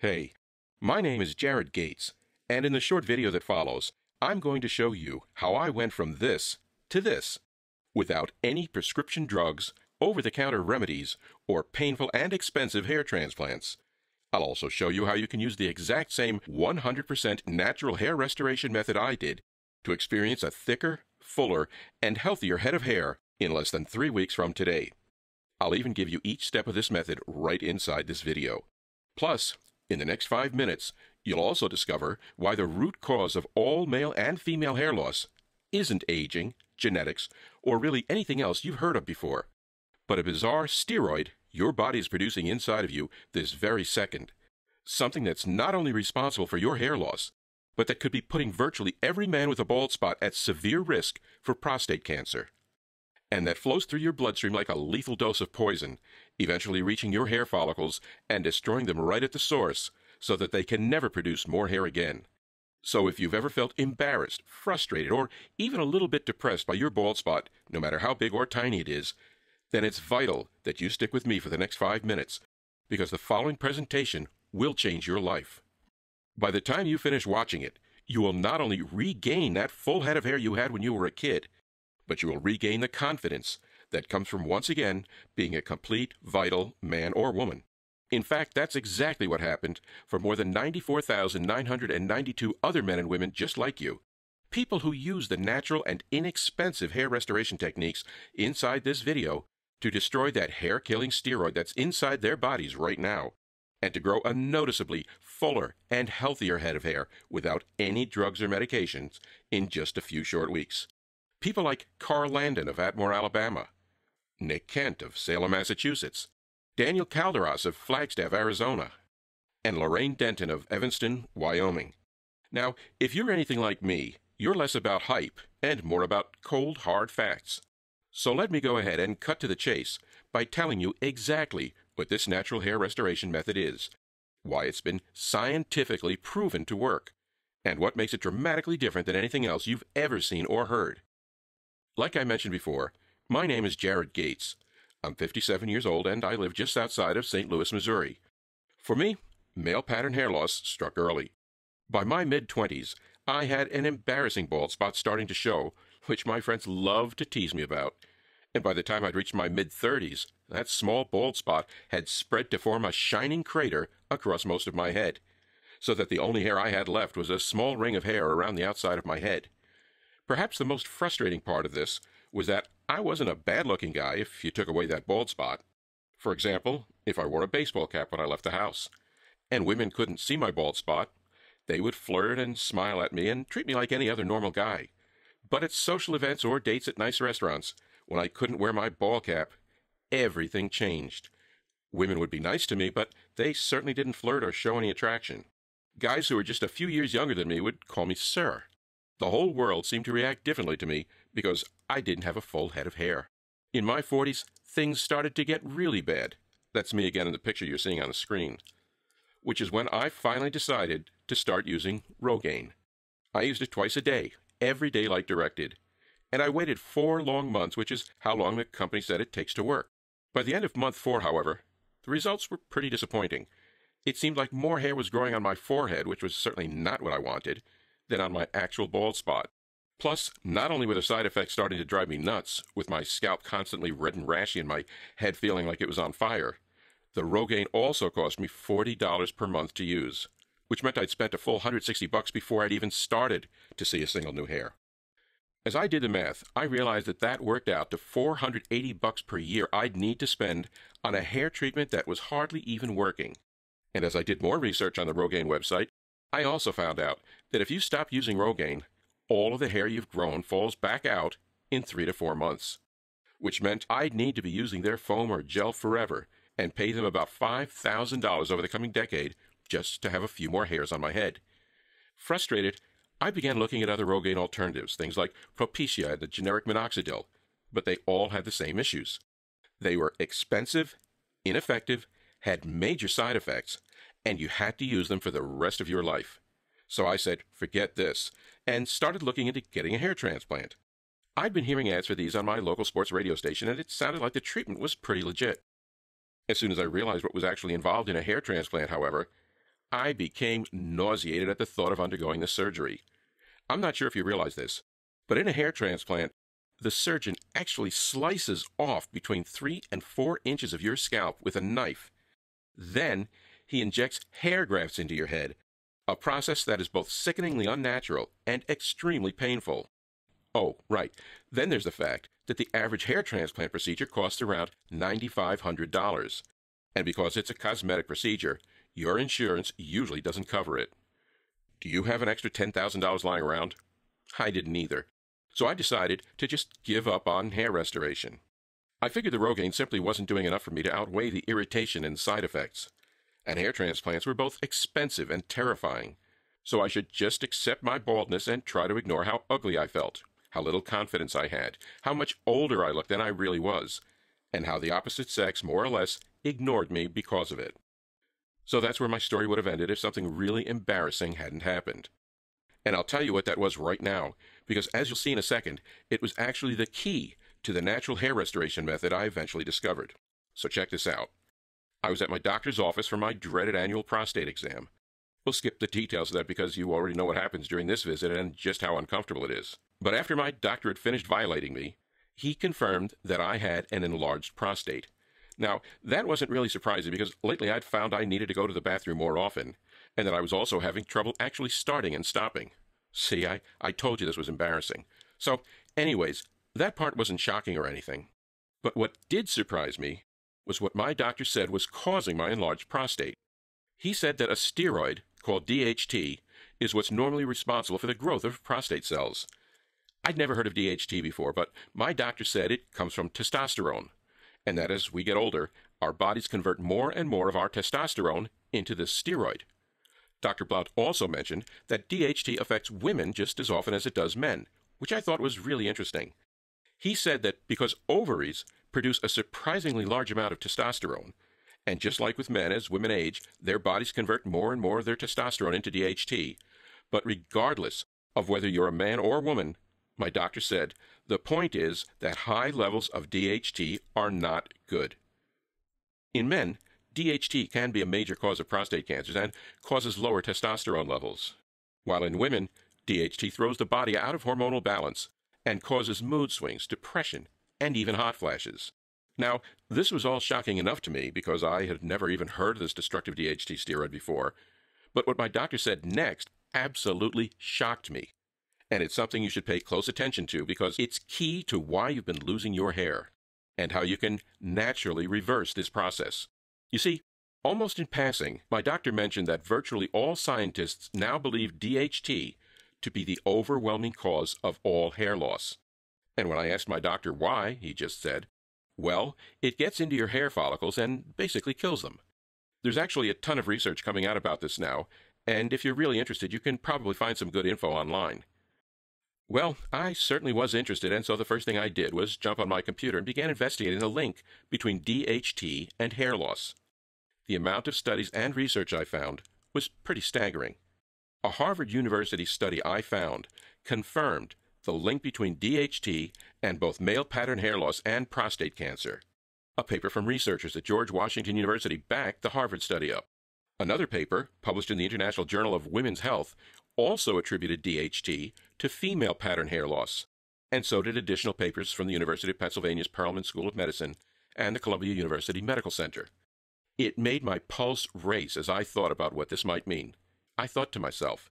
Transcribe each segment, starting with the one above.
Hey, my name is Jared Gates, and in the short video that follows, I'm going to show you how I went from this to this without any prescription drugs, over-the-counter remedies, or painful and expensive hair transplants. I'll also show you how you can use the exact same 100% natural hair restoration method I did to experience a thicker, fuller, and healthier head of hair in less than 3 weeks from today. I'll even give you each step of this method right inside this video. Plus, in the next 5 minutes, you'll also discover why the root cause of all male and female hair loss isn't aging, genetics, or really anything else you've heard of before, but a bizarre steroid your body is producing inside of you this very second. Something that's not only responsible for your hair loss, but that could be putting virtually every man with a bald spot at severe risk for prostate cancer. And that flows through your bloodstream like a lethal dose of poison, eventually reaching your hair follicles and destroying them right at the source so that they can never produce more hair again. So if you've ever felt embarrassed, frustrated, or even a little bit depressed by your bald spot, no matter how big or tiny it is, then it's vital that you stick with me for the next 5 minutes, because the following presentation will change your life. By the time you finish watching it, you will not only regain that full head of hair you had when you were a kid, but you will regain the confidence that comes from once again being a complete, vital man or woman. In fact, that's exactly what happened for more than 94,992 other men and women just like you. People who use the natural and inexpensive hair restoration techniques inside this video to destroy that hair-killing steroid that's inside their bodies right now, and to grow a noticeably fuller and healthier head of hair without any drugs or medications in just a few short weeks. People like Carl Landon of Atmore, Alabama, Nick Kent of Salem, Massachusetts, Daniel Calderas of Flagstaff, Arizona, and Lorraine Denton of Evanston, Wyoming. Now, if you're anything like me, you're less about hype and more about cold, hard facts. So let me go ahead and cut to the chase by telling you exactly what this natural hair restoration method is, why it's been scientifically proven to work, and what makes it dramatically different than anything else you've ever seen or heard. Like I mentioned before, my name is Jared Gates. I'm 57 years old and I live just outside of St. Louis, Missouri. For me, male pattern hair loss struck early. By my mid-20s, I had an embarrassing bald spot starting to show, which my friends loved to tease me about. And by the time I'd reached my mid-30s, that small bald spot had spread to form a shining crater across most of my head, so that the only hair I had left was a small ring of hair around the outside of my head. Perhaps the most frustrating part of this was that I wasn't a bad-looking guy if you took away that bald spot. For example, if I wore a baseball cap when I left the house, and women couldn't see my bald spot, they would flirt and smile at me and treat me like any other normal guy. But at social events or dates at nice restaurants, when I couldn't wear my ball cap, everything changed. Women would be nice to me, but they certainly didn't flirt or show any attraction. Guys who were just a few years younger than me would call me sir. The whole world seemed to react differently to me because I didn't have a full head of hair. In my 40s, things started to get really bad. That's me again in the picture you're seeing on the screen. Which is when I finally decided to start using Rogaine. I used it twice a day, every day like directed. And I waited 4 long months, which is how long the company said it takes to work. By the end of month 4, however, the results were pretty disappointing. It seemed like more hair was growing on my forehead, which was certainly not what I wanted, than on my actual bald spot. Plus, not only were the side effects starting to drive me nuts, with my scalp constantly red and rashy and my head feeling like it was on fire, the Rogaine also cost me $40 per month to use, which meant I'd spent a full $160 before I'd even started to see a single new hair. As I did the math, I realized that worked out to $480 per year I'd need to spend on a hair treatment that was hardly even working. And as I did more research on the Rogaine website, I also found out that if you stop using Rogaine, all of the hair you've grown falls back out in 3 to 4 months, which meant I'd need to be using their foam or gel forever and pay them about $5,000 over the coming decade just to have a few more hairs on my head. Frustrated, I began looking at other Rogaine alternatives, things like Propecia and the generic minoxidil, but they all had the same issues. They were expensive, ineffective, had major side effects, and you had to use them for the rest of your life. So I said, forget this, and started looking into getting a hair transplant. I'd been hearing ads for these on my local sports radio station, and it sounded like the treatment was pretty legit. As soon as I realized what was actually involved in a hair transplant, however, I became nauseated at the thought of undergoing this surgery. I'm not sure if you realize this, but in a hair transplant, the surgeon actually slices off between 3 and 4 inches of your scalp with a knife. Then he injects hair grafts into your head, a process that is both sickeningly unnatural and extremely painful. Oh, right. Then there's the fact that the average hair transplant procedure costs around $9,500. And because it's a cosmetic procedure, your insurance usually doesn't cover it. Do you have an extra $10,000 lying around? I didn't either. So I decided to just give up on hair restoration. I figured the Rogaine simply wasn't doing enough for me to outweigh the irritation and side effects. And hair transplants were both expensive and terrifying. So I should just accept my baldness and try to ignore how ugly I felt, how little confidence I had, how much older I looked than I really was, and how the opposite sex more or less ignored me because of it. So that's where my story would have ended if something really embarrassing hadn't happened. And I'll tell you what that was right now, because as you'll see in a second, it was actually the key to the natural hair restoration method I eventually discovered. So check this out. I was at my doctor's office for my dreaded annual prostate exam. We'll skip the details of that because you already know what happens during this visit and just how uncomfortable it is. But after my doctor had finished violating me, he confirmed that I had an enlarged prostate. Now, that wasn't really surprising because lately I'd found I needed to go to the bathroom more often, and that I was also having trouble actually starting and stopping. See, I told you this was embarrassing. So, anyways, that part wasn't shocking or anything. But what did surprise me was what my doctor said was causing my enlarged prostate. He said that a steroid called DHT is what's normally responsible for the growth of prostate cells. I'd never heard of DHT before, but my doctor said it comes from testosterone, and that as we get older, our bodies convert more and more of our testosterone into this steroid. Dr. Blount also mentioned that DHT affects women just as often as it does men, which I thought was really interesting. He said that because ovaries produce a surprisingly large amount of testosterone, and just like with men, as women age, their bodies convert more and more of their testosterone into DHT. But regardless of whether you're a man or woman, my doctor said, the point is that high levels of DHT are not good. In men, DHT can be a major cause of prostate cancers and causes lower testosterone levels, while in women, DHT throws the body out of hormonal balance and causes mood swings, depression, and even hot flashes. Now, this was all shocking enough to me because I had never even heard of this destructive DHT steroid before, but what my doctor said next absolutely shocked me. And it's something you should pay close attention to because it's key to why you've been losing your hair and how you can naturally reverse this process. You see, almost in passing, my doctor mentioned that virtually all scientists now believe DHT to be the overwhelming cause of all hair loss. And when I asked my doctor why, he just said, well, it gets into your hair follicles and basically kills them. There's actually a ton of research coming out about this now, and if you're really interested, you can probably find some good info online. Well, I certainly was interested, and so the first thing I did was jump on my computer and began investigating the link between DHT and hair loss. The amount of studies and research I found was pretty staggering. A Harvard University study I found confirmed the link between DHT and both male pattern hair loss and prostate cancer. A paper from researchers at George Washington University backed the Harvard study up. Another paper, published in the International Journal of Women's Health, also attributed DHT to female pattern hair loss, and so did additional papers from the University of Pennsylvania's Perelman School of Medicine and the Columbia University Medical Center. It made my pulse race as I thought about what this might mean. I thought to myself,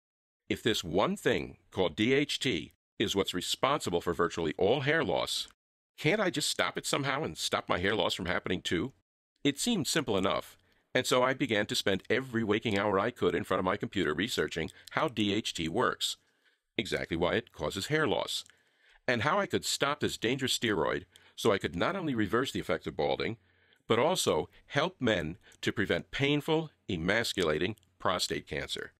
if this one thing called DHT is what's responsible for virtually all hair loss, can't I just stop it somehow and stop my hair loss from happening too? It seemed simple enough, and so I began to spend every waking hour I could in front of my computer researching how DHT works, exactly why it causes hair loss, and how I could stop this dangerous steroid so I could not only reverse the effects of balding, but also help men to prevent painful, emasculating prostate cancer.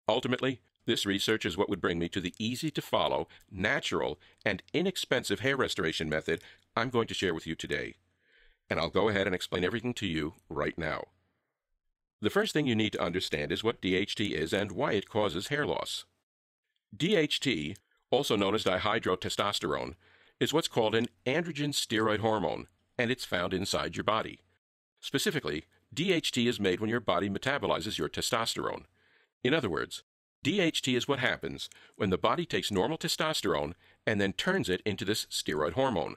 Ultimately, this research is what would bring me to the easy-to-follow, natural, and inexpensive hair restoration method I'm going to share with you today. And I'll go ahead and explain everything to you right now. The first thing you need to understand is what DHT is and why it causes hair loss. DHT, also known as dihydrotestosterone, is what's called an androgen steroid hormone, and it's found inside your body. Specifically, DHT is made when your body metabolizes your testosterone, In other words, DHT is what happens when the body takes normal testosterone and then turns it into this steroid hormone.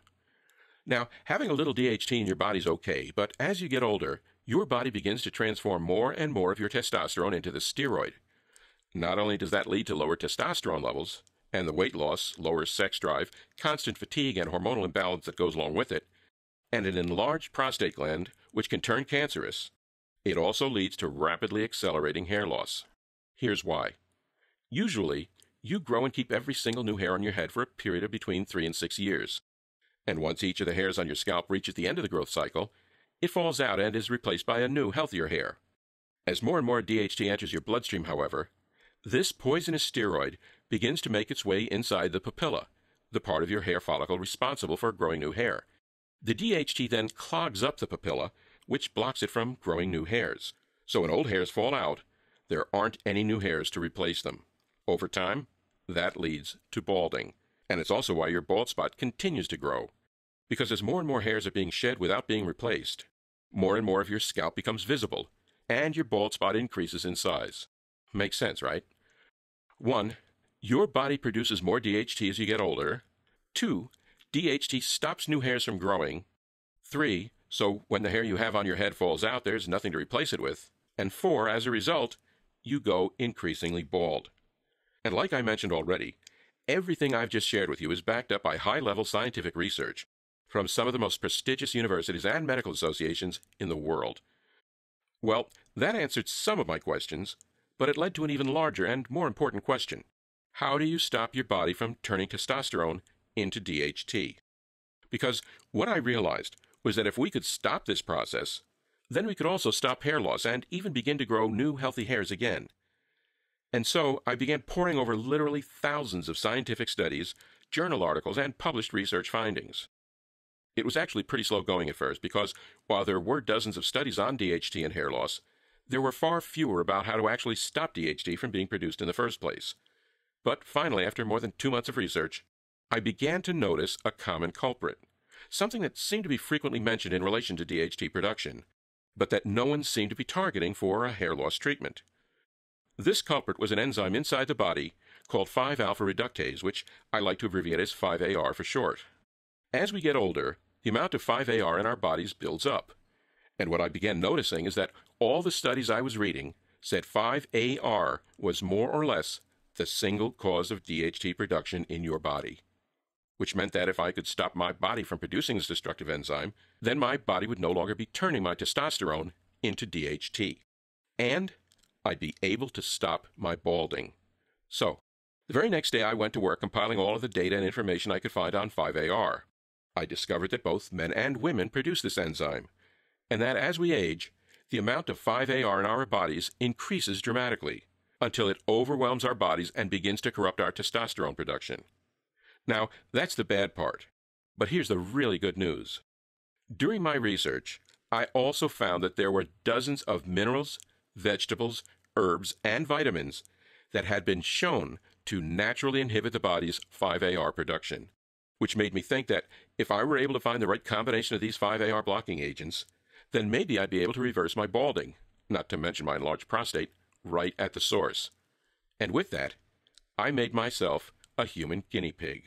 Now, having a little DHT in your body is okay, but as you get older, your body begins to transform more and more of your testosterone into the steroid. Not only does that lead to lower testosterone levels, and the weight loss, lower sex drive, constant fatigue, and hormonal imbalance that goes along with it, and an enlarged prostate gland, which can turn cancerous, it also leads to rapidly accelerating hair loss. Here's why. Usually, you grow and keep every single new hair on your head for a period of between 3 and 6 years. And once each of the hairs on your scalp reaches the end of the growth cycle, it falls out and is replaced by a new, healthier hair. As more and more DHT enters your bloodstream, however, this poisonous steroid begins to make its way inside the papilla, the part of your hair follicle responsible for growing new hair. The DHT then clogs up the papilla, which blocks it from growing new hairs. So when old hairs fall out, there aren't any new hairs to replace them. Over time, that leads to balding. And it's also why your bald spot continues to grow. Because as more and more hairs are being shed without being replaced, more and more of your scalp becomes visible, and your bald spot increases in size. Makes sense, right? 1. Your body produces more DHT as you get older. 2. DHT stops new hairs from growing. 3. So when the hair you have on your head falls out, there's nothing to replace it with. And 4. As a result, you go increasingly bald. And like I mentioned already, everything I've just shared with you is backed up by high-level scientific research from some of the most prestigious universities and medical associations in the world. Well, that answered some of my questions, but it led to an even larger and more important question. How do you stop your body from turning testosterone into DHT? Because what I realized was that if we could stop this process, then we could also stop hair loss and even begin to grow new healthy hairs again. And so I began poring over literally thousands of scientific studies, journal articles, and published research findings. It was actually pretty slow going at first because while there were dozens of studies on DHT and hair loss, there were far fewer about how to actually stop DHT from being produced in the first place. But finally, after more than 2 months of research, I began to notice a common culprit, something that seemed to be frequently mentioned in relation to DHT production, but that no one seemed to be targeting for a hair loss treatment. This culprit was an enzyme inside the body called 5-alpha reductase, which I like to abbreviate as 5-AR for short. As we get older, the amount of 5-AR in our bodies builds up. And what I began noticing is that all the studies I was reading said 5-AR was more or less the single cause of DHT production in your body. Which meant that if I could stop my body from producing this destructive enzyme, then my body would no longer be turning my testosterone into DHT. And I'd be able to stop my balding. So, the very next day I went to work compiling all of the data and information I could find on 5-AR. I discovered that both men and women produce this enzyme, and that as we age, the amount of 5-AR in our bodies increases dramatically, until it overwhelms our bodies and begins to corrupt our testosterone production. Now, that's the bad part, but here's the really good news. During my research, I also found that there were dozens of minerals, vegetables, herbs, and vitamins that had been shown to naturally inhibit the body's 5-AR production, which made me think that if I were able to find the right combination of these 5-AR blocking agents, then maybe I'd be able to reverse my balding, not to mention my enlarged prostate, right at the source. And with that, I made myself a human guinea pig.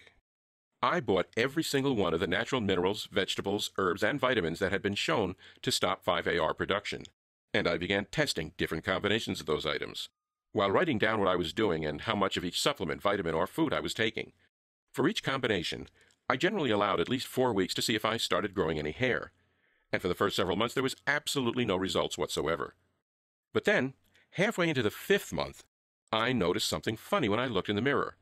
I bought every single one of the natural minerals, vegetables, herbs, and vitamins that had been shown to stop 5-AR production, and I began testing different combinations of those items, while writing down what I was doing and how much of each supplement, vitamin, or food I was taking. For each combination, I generally allowed at least 4 weeks to see if I started growing any hair, and for the first several months there was absolutely no results whatsoever. But then, halfway into the 5th month, I noticed something funny when I looked in the mirror.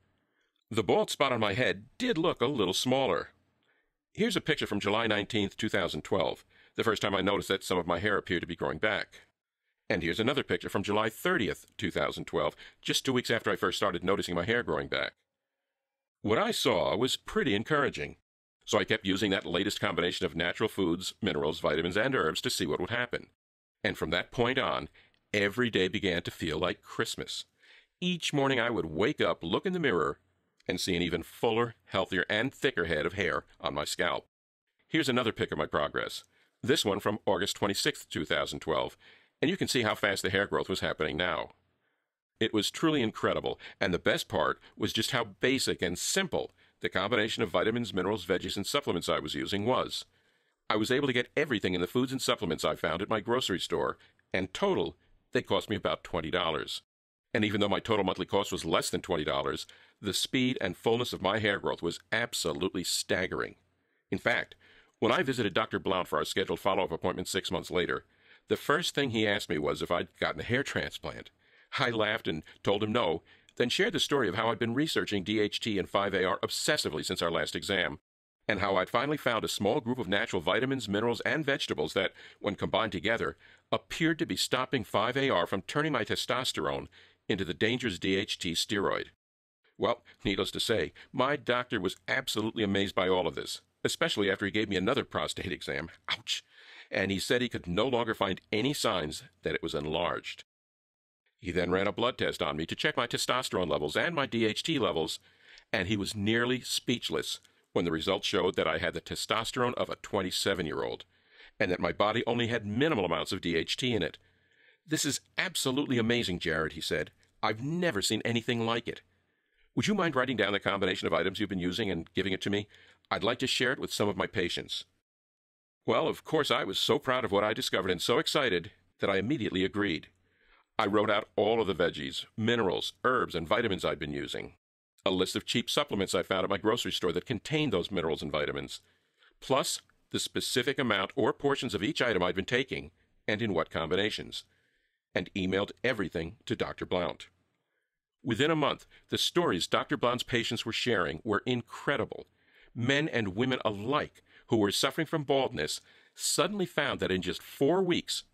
The bald spot on my head did look a little smaller. Here's a picture from July 19th, 2012, the first time I noticed that some of my hair appeared to be growing back. And here's another picture from July 30th, 2012, just 2 weeks after I first started noticing my hair growing back. What I saw was pretty encouraging, so I kept using that latest combination of natural foods, minerals, vitamins, and herbs to see what would happen. And from that point on, every day began to feel like Christmas. Each morning I would wake up, look in the mirror, and see an even fuller, healthier, and thicker head of hair on my scalp. Here's another pic of my progress, this one from August 26th, 2012, and you can see how fast the hair growth was happening now. It was truly incredible, and the best part was just how basic and simple the combination of vitamins, minerals, veggies, and supplements I was using was. I was able to get everything in the foods and supplements I found at my grocery store, and total, they cost me about $20. And even though my total monthly cost was less than $20, the speed and fullness of my hair growth was absolutely staggering. In fact, when I visited Dr. Blount for our scheduled follow-up appointment 6 months later, the first thing he asked me was if I'd gotten a hair transplant. I laughed and told him no, then shared the story of how I'd been researching DHT and 5-AR obsessively since our last exam, and how I'd finally found a small group of natural vitamins, minerals, and vegetables that, when combined together, appeared to be stopping 5-AR from turning my testosterone into the dangerous DHT steroid. Well, needless to say, my doctor was absolutely amazed by all of this, especially after he gave me another prostate exam. Ouch! And he said he could no longer find any signs that it was enlarged. He then ran a blood test on me to check my testosterone levels and my DHT levels, and he was nearly speechless when the results showed that I had the testosterone of a 27-year-old, and that my body only had minimal amounts of DHT in it. "This is absolutely amazing, Jared," he said. "I've never seen anything like it. Would you mind writing down the combination of items you've been using and giving it to me? I'd like to share it with some of my patients." Well, of course, I was so proud of what I discovered and so excited that I immediately agreed. I wrote out all of the veggies, minerals, herbs, and vitamins I'd been using, a list of cheap supplements I found at my grocery store that contained those minerals and vitamins, plus the specific amount or portions of each item I'd been taking and in what combinations, and emailed everything to Dr. Blount. Within a month, the stories Dr. Blount's patients were sharing were incredible. Men and women alike who were suffering from baldness suddenly found that in just 4 weeks,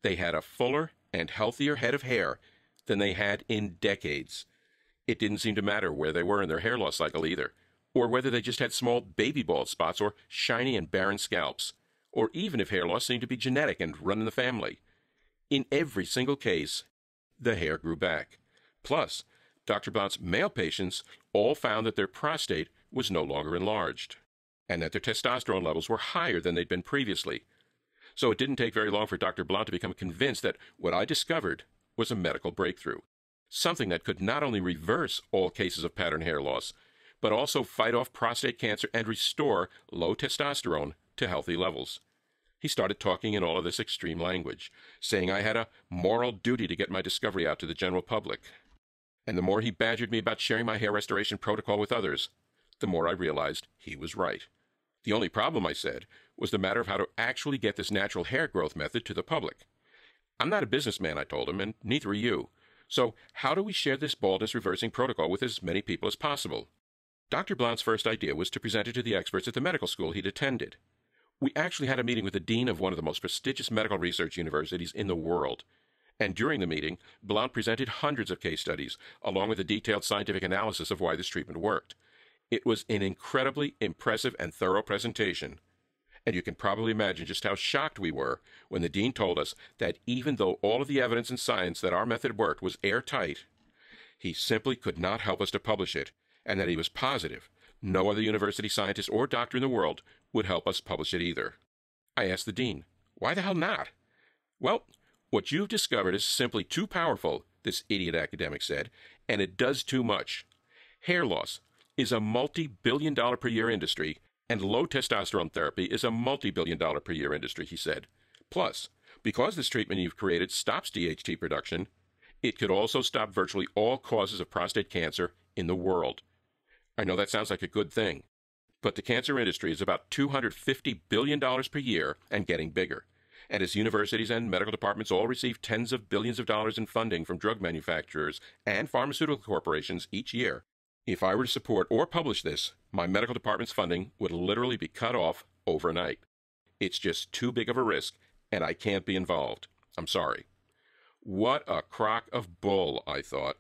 they had a fuller and healthier head of hair than they had in decades. It didn't seem to matter where they were in their hair loss cycle either, or whether they just had small baby bald spots or shiny and barren scalps, or even if hair loss seemed to be genetic and run in the family. In every single case, the hair grew back. Plus, Dr. Blount's male patients all found that their prostate was no longer enlarged, and that their testosterone levels were higher than they'd been previously. So it didn't take very long for Dr. Blount to become convinced that what I discovered was a medical breakthrough, something that could not only reverse all cases of pattern hair loss, but also fight off prostate cancer and restore low testosterone to healthy levels. He started talking in all of this extreme language, saying I had a moral duty to get my discovery out to the general public. And the more he badgered me about sharing my hair restoration protocol with others, the more I realized he was right. The only problem, I said, was the matter of how to actually get this natural hair growth method to the public. "I'm not a businessman," I told him, "and neither are you. So how do we share this baldness-reversing protocol with as many people as possible?" Dr. Blount's first idea was to present it to the experts at the medical school he'd attended. We actually had a meeting with the dean of one of the most prestigious medical research universities in the world. And during the meeting, Blount presented hundreds of case studies, along with a detailed scientific analysis of why this treatment worked. It was an incredibly impressive and thorough presentation. And you can probably imagine just how shocked we were when the dean told us that even though all of the evidence and science that our method worked was airtight, he simply could not help us to publish it, and that he was positive no other university scientist or doctor in the world would help us publish it either. I asked the dean, "Why the hell not?" "Well, what you've discovered is simply too powerful," this idiot academic said, "and it does too much. Hair loss is a multi-billion-dollar per year industry, and low testosterone therapy is a multi-billion-dollar per year industry," he said. "Plus, because this treatment you've created stops DHT production, it could also stop virtually all causes of prostate cancer in the world." I know that sounds like a good thing, but the cancer industry is about $250 billion per year and getting bigger. And as universities and medical departments all receive tens of billions of dollars in funding from drug manufacturers and pharmaceutical corporations each year, if I were to support or publish this, my medical department's funding would literally be cut off overnight. It's just too big of a risk, and I can't be involved. I'm sorry. What a crock of bull, I thought.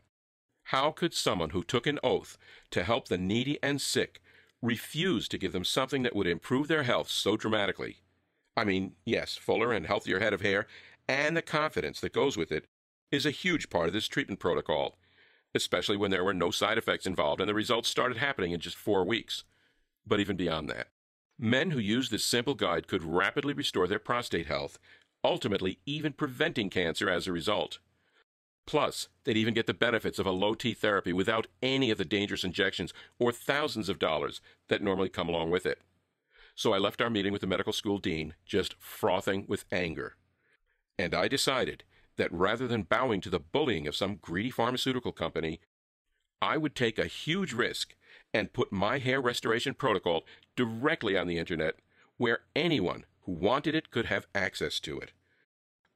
How could someone who took an oath to help the needy and sick refuse to give them something that would improve their health so dramatically? I mean, yes, fuller and healthier head of hair, and the confidence that goes with it, is a huge part of this treatment protocol, especially when there were no side effects involved and the results started happening in just 4 weeks. But even beyond that, men who use this simple guide could rapidly restore their prostate health, ultimately even preventing cancer as a result. Plus, they'd even get the benefits of a low-T therapy without any of the dangerous injections or thousands of dollars that normally come along with it. So I left our meeting with the medical school dean just frothing with anger. And I decided that rather than bowing to the bullying of some greedy pharmaceutical company, I would take a huge risk and put my hair restoration protocol directly on the internet where anyone who wanted it could have access to it.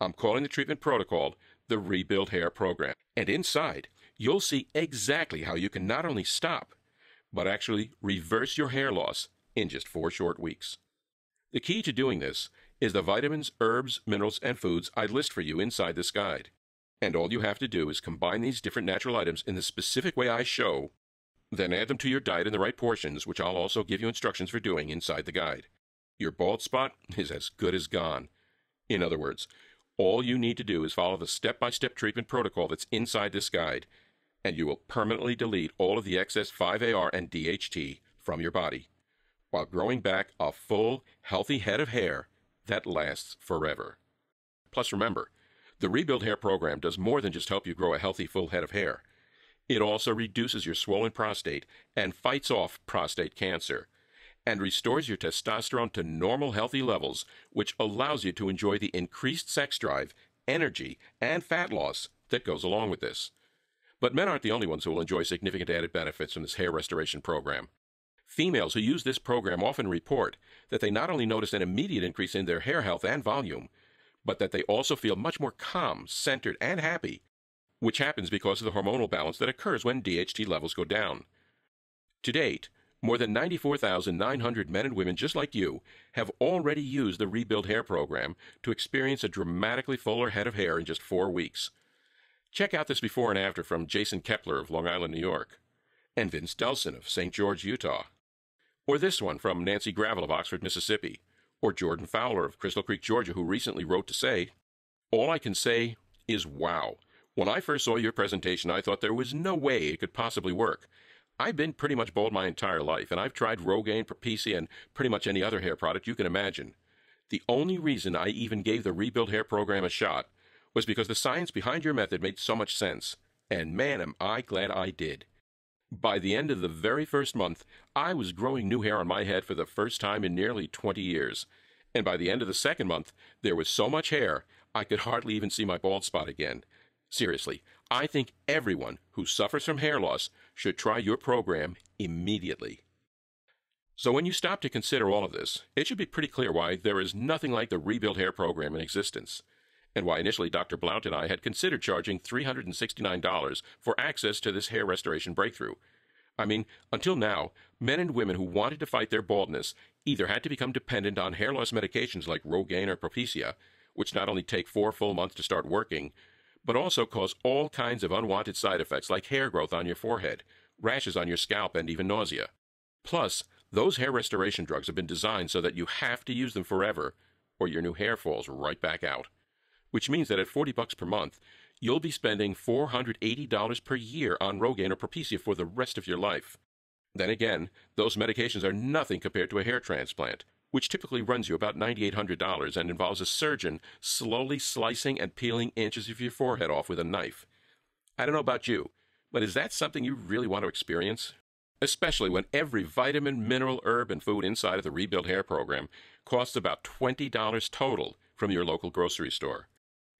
I'm calling the treatment protocol the Rebuild Hair Program. And inside, you'll see exactly how you can not only stop, but actually reverse your hair loss in just 4 short weeks. The key to doing this is the vitamins, herbs, minerals, and foods I list for you inside this guide. And all you have to do is combine these different natural items in the specific way I show, then add them to your diet in the right portions, which I'll also give you instructions for doing inside the guide. Your bald spot is as good as gone. In other words, all you need to do is follow the step-by-step treatment protocol that's inside this guide, and you will permanently delete all of the excess 5-AR and DHT from your body, while growing back a full, healthy head of hair that lasts forever. Plus remember, the Rebuild Hair Program does more than just help you grow a healthy, full head of hair. It also reduces your swollen prostate and fights off prostate cancer, and restores your testosterone to normal, healthy levels, which allows you to enjoy the increased sex drive, energy, and fat loss that goes along with this. But men aren't the only ones who will enjoy significant added benefits from this hair restoration program. Females who use this program often report that they not only notice an immediate increase in their hair health and volume, but that they also feel much more calm, centered, and happy, which happens because of the hormonal balance that occurs when DHT levels go down. To date, more than 94,900 men and women just like you have already used the Rebuild Hair Program to experience a dramatically fuller head of hair in just 4 weeks. Check out this before and after from Jason Kepler of Long Island, New York, and Vince Delson of St. George, Utah. Or this one from Nancy Gravel of Oxford, Mississippi, or Jordan Fowler of Crystal Creek, Georgia, who recently wrote to say, "All I can say is wow. When I first saw your presentation, I thought there was no way it could possibly work. I've been pretty much bald my entire life, and I've tried Rogaine, Propecia, and pretty much any other hair product you can imagine. The only reason I even gave the Rebuild Hair Program a shot was because the science behind your method made so much sense, and man, am I glad I did. By the end of the very first month, I was growing new hair on my head for the first time in nearly 20 years, and by the end of the second month, there was so much hair, I could hardly even see my bald spot again. Seriously, I think everyone who suffers from hair loss should try your program immediately." So when you stop to consider all of this, it should be pretty clear why there is nothing like the Rebuild Hair Program in existence, and why initially Dr. Blount and I had considered charging $369 for access to this hair restoration breakthrough. I mean, until now, men and women who wanted to fight their baldness either had to become dependent on hair loss medications like Rogaine or Propecia, which not only take 4 full months to start working, but also cause all kinds of unwanted side effects like hair growth on your forehead, rashes on your scalp, and even nausea. Plus, those hair restoration drugs have been designed so that you have to use them forever, or your new hair falls right back out. Which means that at $40 per month, you'll be spending $480 per year on Rogaine or Propecia for the rest of your life. Then again, those medications are nothing compared to a hair transplant, which typically runs you about $9,800 and involves a surgeon slowly slicing and peeling inches of your forehead off with a knife. I don't know about you, but is that something you really want to experience? Especially when every vitamin, mineral, herb, and food inside of the Rebuild Hair Program costs about $20 total from your local grocery store.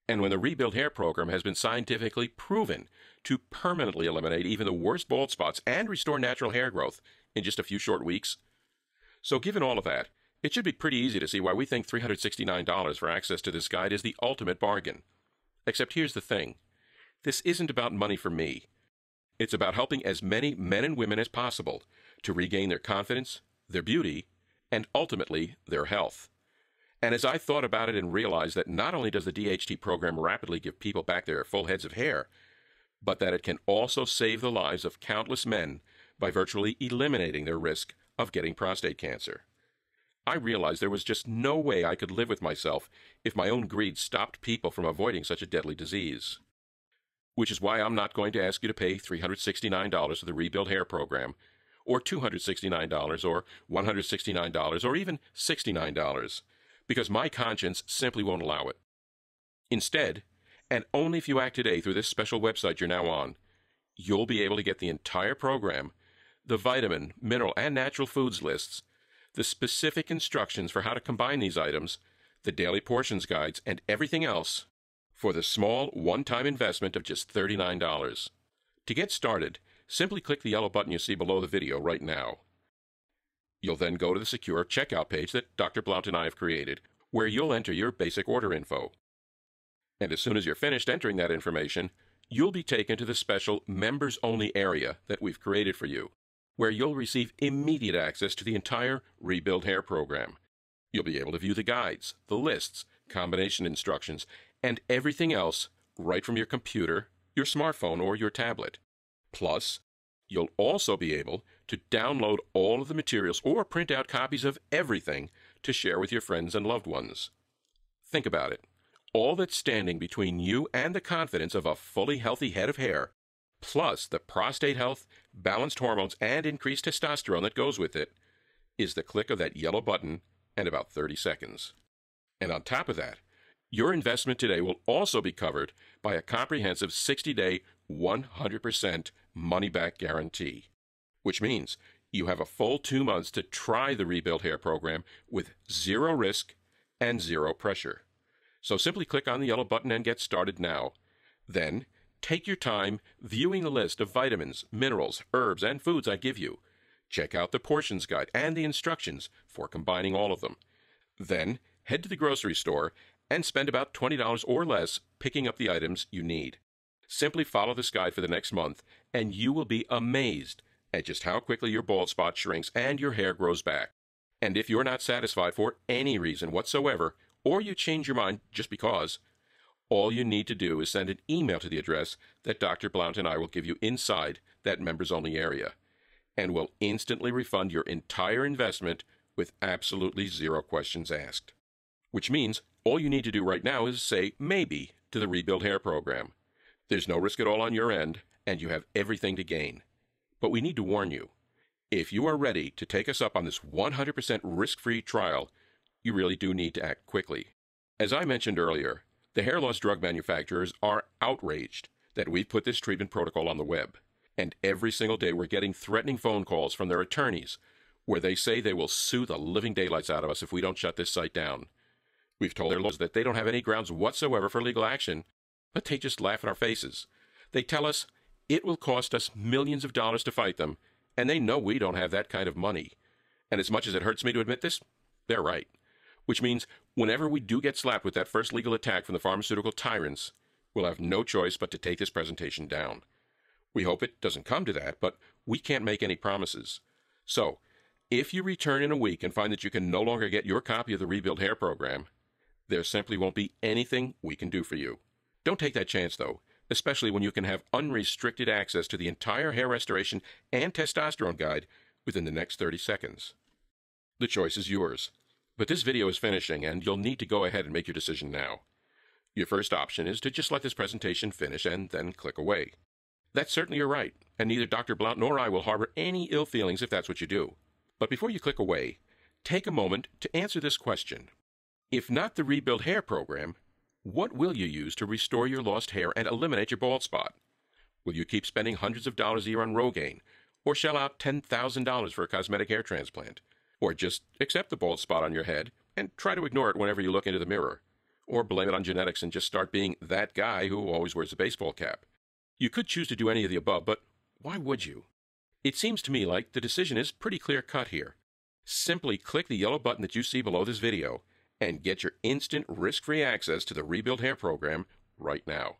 And when the Rebuild Hair Program has been scientifically proven to permanently eliminate even the worst bald spots and restore natural hair growth in just a few short weeks. So given all of that, it should be pretty easy to see why we think $369 for access to this guide is the ultimate bargain. Except here's the thing. This isn't about money for me. It's about helping as many men and women as possible to regain their confidence, their beauty, and ultimately their health. And as I thought about it and realized that not only does the DHT program rapidly give people back their full heads of hair, but that it can also save the lives of countless men by virtually eliminating their risk of getting prostate cancer, I realized there was just no way I could live with myself if my own greed stopped people from avoiding such a deadly disease. Which is why I'm not going to ask you to pay $369 for the Rebuild Hair Program, or $269, or $169, or even $69, because my conscience simply won't allow it. Instead, And only if you act today through this special website you're now on, you'll be able to get the entire program, the vitamin, mineral, and natural foods lists, the specific instructions for how to combine these items, the daily portions guides, and everything else for the small one-time investment of just $39. To get started, simply click the yellow button you see below the video right now. You'll then go to the secure checkout page that Dr. Blount and I have created, where you'll enter your basic order info. And as soon as you're finished entering that information, you'll be taken to the special members-only area that we've created for you, where you'll receive immediate access to the entire Rebuild Hair program. You'll be able to view the guides, the lists, combination instructions, and everything else right from your computer, your smartphone, or your tablet. Plus, you'll also be able to download all of the materials or print out copies of everything to share with your friends and loved ones. Think about it. All that's standing between you and the confidence of a fully healthy head of hair, plus the prostate health, balanced hormones, and increased testosterone that goes with it, is the click of that yellow button and about 30 seconds. And on top of that, your investment today will also be covered by a comprehensive 60-day, 100% money-back guarantee, which means you have a full 2 months to try the Rebuild Hair program with zero risk and zero pressure. So simply click on the yellow button and get started now. Then, take your time viewing the list of vitamins, minerals, herbs, and foods I give you. Check out the portions guide and the instructions for combining all of them. Then, head to the grocery store and spend about $20 or less picking up the items you need. Simply follow this guide for the next month, and you will be amazed at just how quickly your bald spot shrinks and your hair grows back. And if you're not satisfied for any reason whatsoever, or you change your mind just because, all you need to do is send an email to the address that Dr. Blount and I will give you inside that members-only area, and we'll instantly refund your entire investment with absolutely zero questions asked. Which means all you need to do right now is say maybe to the Rebuild Hair program. There's no risk at all on your end, and you have everything to gain. But we need to warn you, if you are ready to take us up on this 100% risk-free trial, you really do need to act quickly. As I mentioned earlier, the hair loss drug manufacturers are outraged that we've put this treatment protocol on the web. And every single day we're getting threatening phone calls from their attorneys where they say they will sue the living daylights out of us if we don't shut this site down. We've told their lawyers that they don't have any grounds whatsoever for legal action, but they just laugh in our faces. They tell us it will cost us millions of dollars to fight them, and they know we don't have that kind of money. And as much as it hurts me to admit this, they're right. Which means whenever we do get slapped with that first legal attack from the pharmaceutical tyrants, we'll have no choice but to take this presentation down. We hope it doesn't come to that, but we can't make any promises. So, if you return in a week and find that you can no longer get your copy of the Rebuild Hair program, there simply won't be anything we can do for you. Don't take that chance, though, especially when you can have unrestricted access to the entire hair restoration and testosterone guide within the next 30 seconds. The choice is yours. But this video is finishing, and you'll need to go ahead and make your decision now. Your first option is to just let this presentation finish and then click away. That's certainly your right, and neither Dr. Blount nor I will harbor any ill feelings if that's what you do. But before you click away, take a moment to answer this question. If not the Rebuild Hair program, what will you use to restore your lost hair and eliminate your bald spot? Will you keep spending hundreds of dollars a year on Rogaine, or shell out $10,000 for a cosmetic hair transplant? Or just accept the bald spot on your head and try to ignore it whenever you look into the mirror? Or blame it on genetics and just start being that guy who always wears a baseball cap? You could choose to do any of the above, but why would you? It seems to me like the decision is pretty clear-cut here. Simply click the yellow button that you see below this video and get your instant risk-free access to the Rebuild Hair program right now.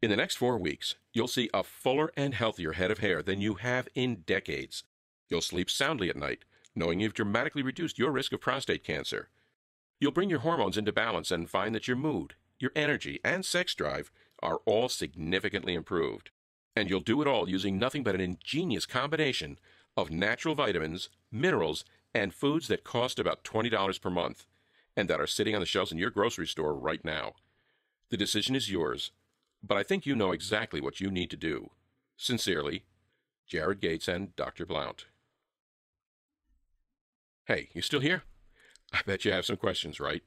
In the next 4 weeks, you'll see a fuller and healthier head of hair than you have in decades. You'll sleep soundly at night, knowing you've dramatically reduced your risk of prostate cancer. You'll bring your hormones into balance and find that your mood, your energy, and sex drive are all significantly improved. And you'll do it all using nothing but an ingenious combination of natural vitamins, minerals, and foods that cost about $20 per month, and that are sitting on the shelves in your grocery store right now. The decision is yours, but I think you know exactly what you need to do. Sincerely, Jared Gates and Dr. Blount. Hey, you still here? I bet you have some questions, right?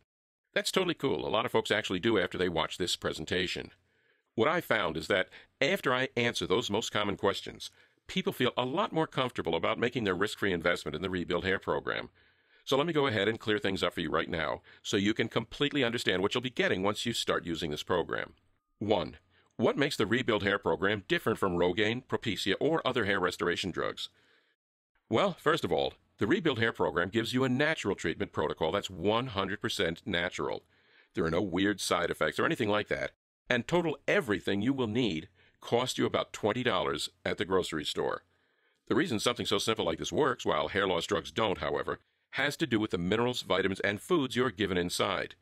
That's totally cool. A lot of folks actually do after they watch this presentation. What I found is that after I answer those most common questions, people feel a lot more comfortable about making their risk-free investment in the Rebuild Hair program. So let me go ahead and clear things up for you right now so you can completely understand what you'll be getting once you start using this program. 1. What makes the Rebuild Hair program different from Rogaine, Propecia, or other hair restoration drugs? Well, first of all, the Rebuild Hair program gives you a natural treatment protocol that's 100% natural. There are no weird side effects or anything like that, and total everything you will need costs you about $20 at the grocery store. The reason something so simple like this works, while hair loss drugs don't, however, has to do with the minerals, vitamins, and foods you're given inside.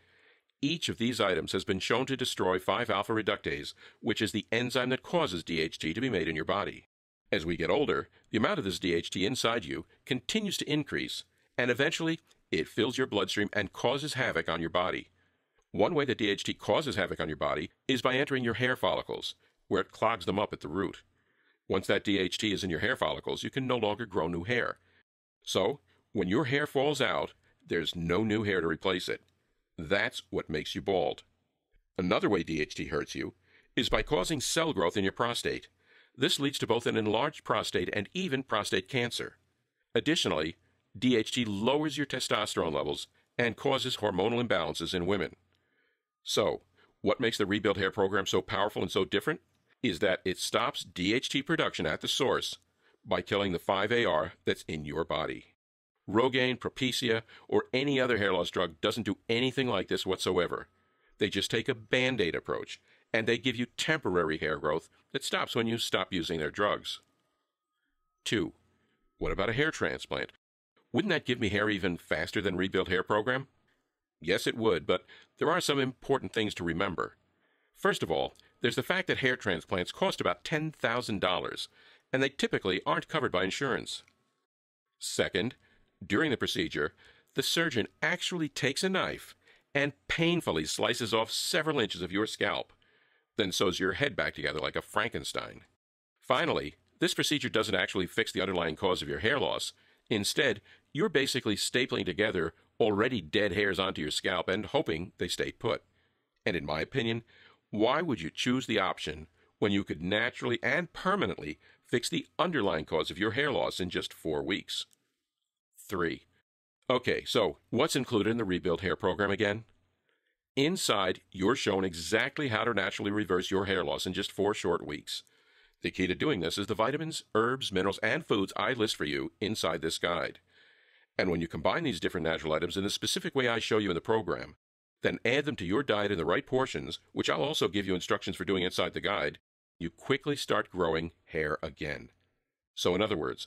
Each of these items has been shown to destroy 5-alpha reductase, which is the enzyme that causes DHT to be made in your body. As we get older, the amount of this DHT inside you continues to increase, and eventually it fills your bloodstream and causes havoc on your body. One way that DHT causes havoc on your body is by entering your hair follicles, where it clogs them up at the root. Once that DHT is in your hair follicles, you can no longer grow new hair. So, when your hair falls out, there's no new hair to replace it. That's what makes you bald. Another way DHT hurts you is by causing cell growth in your prostate. This leads to both an enlarged prostate and even prostate cancer. Additionally, DHT lowers your testosterone levels and causes hormonal imbalances in women. So, what makes the Rebuild Hair program so powerful and so different is that it stops DHT production at the source by killing the 5-AR that's in your body. Rogaine, Propecia, or any other hair loss drug doesn't do anything like this whatsoever. They just take a Band-Aid approach, and they give you temporary hair growth that stops when you stop using their drugs. 2. What about a hair transplant? Wouldn't that give me hair even faster than Rebuild Hair program? Yes, it would, but there are some important things to remember. First of all, there's the fact that hair transplants cost about $10,000, and they typically aren't covered by insurance. Second, during the procedure, the surgeon actually takes a knife and painfully slices off several inches of your scalp, then sews your head back together like a Frankenstein. Finally, this procedure doesn't actually fix the underlying cause of your hair loss. Instead, you're basically stapling together already dead hairs onto your scalp and hoping they stay put. And in my opinion, why would you choose the option when you could naturally and permanently fix the underlying cause of your hair loss in just 4 weeks? 3. Okay, so what's included in the Rebuild Hair program again? Inside, you're shown exactly how to naturally reverse your hair loss in just 4 short weeks. The key to doing this is the vitamins, herbs, minerals, and foods I list for you inside this guide. And when you combine these different natural items in the specific way I show you in the program, then add them to your diet in the right portions, which I'll also give you instructions for doing inside the guide, you quickly start growing hair again. So in other words,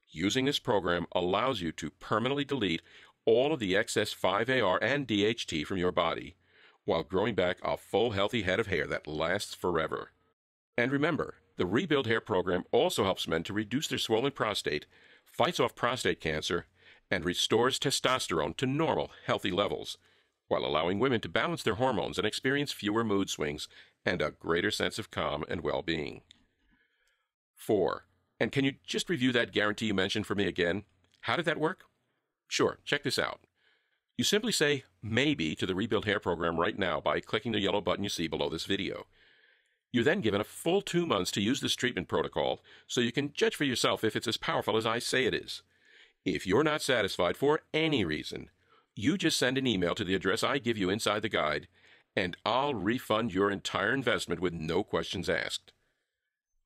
using this program allows you to permanently delete all of the excess 5-AR and DHT from your body, while growing back a full healthy head of hair that lasts forever. And remember, the Rebuild Hair program also helps men to reduce their swollen prostate, fights off prostate cancer, and restores testosterone to normal, healthy levels, while allowing women to balance their hormones and experience fewer mood swings and a greater sense of calm and well-being. 4. And can you just review that guarantee you mentioned for me again? How did that work? Sure, check this out. You simply say maybe to the Rebuild Hair program right now by clicking the yellow button you see below this video. You're then given a full 2 months to use this treatment protocol so you can judge for yourself if it's as powerful as I say it is. If you're not satisfied for any reason, you just send an email to the address I give you inside the guide, and I'll refund your entire investment with no questions asked.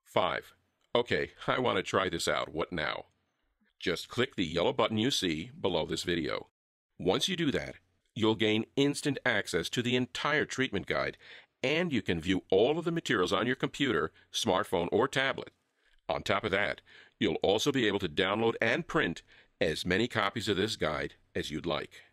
5. Okay, I want to try this out. What now? Just click the yellow button you see below this video. Once you do that, you'll gain instant access to the entire treatment guide, and you can view all of the materials on your computer, smartphone, or tablet. On top of that, you'll also be able to download and print as many copies of this guide as you'd like.